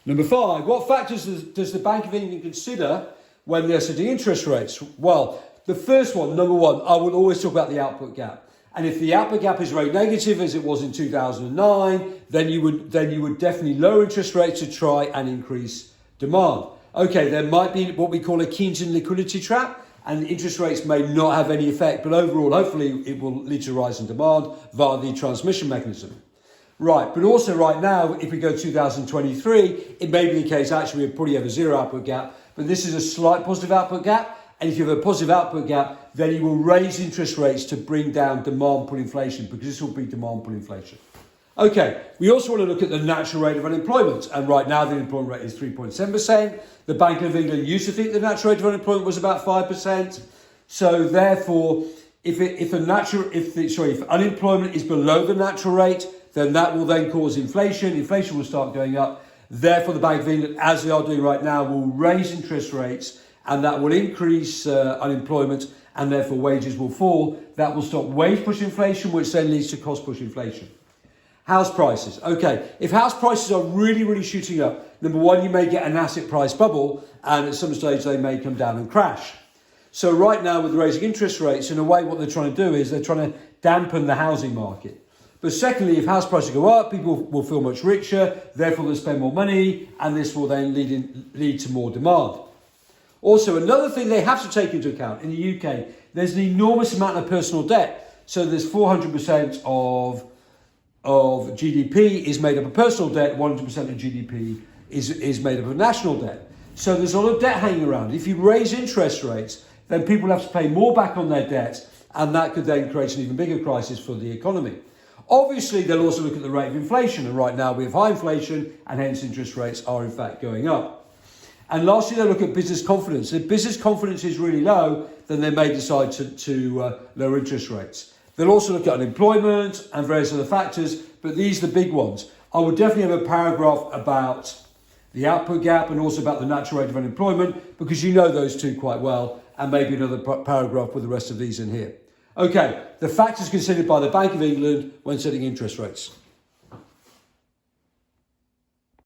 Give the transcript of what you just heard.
Number 5, what factors does the Bank of England consider when they're setting interest rates? Well, the first one, number 1, I will always talk about the output gap. And if the output gap is very negative, as it was in 2009, then you would definitely lower interest rates to try and increase demand. Okay, there might be what we call a Keynesian liquidity trap, and interest rates may not have any effect, but overall, hopefully, it will lead to a rise in demand via the transmission mechanism. Right, but also right now, if we go 2023, it may be the case actually we probably have a zero output gap, but this is a slight positive output gap. And if you have a positive output gap, then you will raise interest rates to bring down demand pull inflation, because this will be demand pull inflation. Okay, we also want to look at the natural rate of unemployment. And right now the unemployment rate is 3.7%. The Bank of England used to think the natural rate of unemployment was about 5%. So therefore, if unemployment is below the natural rate, then that will then cause inflation. Inflation will start going up. Therefore, the Bank of England, as they are doing right now, will raise interest rates, and that will increase unemployment, and therefore wages will fall. That will stop wage push inflation, which then leads to cost push inflation. House prices. Okay, if house prices are really, really shooting up, number 1, you may get an asset price bubble, and at some stage they may come down and crash. So right now, with raising interest rates, in a way what they're trying to do is they're trying to dampen the housing market. But secondly, if house prices go up, people will feel much richer, therefore they'll spend more money, and this will then lead to more demand. Also, another thing they have to take into account in the UK, there's an enormous amount of personal debt. So there's 400% of GDP is made up of personal debt, 100% of GDP is made up of national debt. So there's a lot of debt hanging around. If you raise interest rates, then people have to pay more back on their debt, and that could then create an even bigger crisis for the economy. Obviously, they'll also look at the rate of inflation, and right now we have high inflation, and hence interest rates are in fact going up. And lastly, they'll look at business confidence. If business confidence is really low, then they may decide to lower interest rates. They'll also look at unemployment and various other factors, but these are the big ones. I would definitely have a paragraph about the output gap and also about the natural rate of unemployment, because you know those two quite well, and maybe another paragraph with the rest of these in here. Okay, the factors considered by the Bank of England when setting interest rates.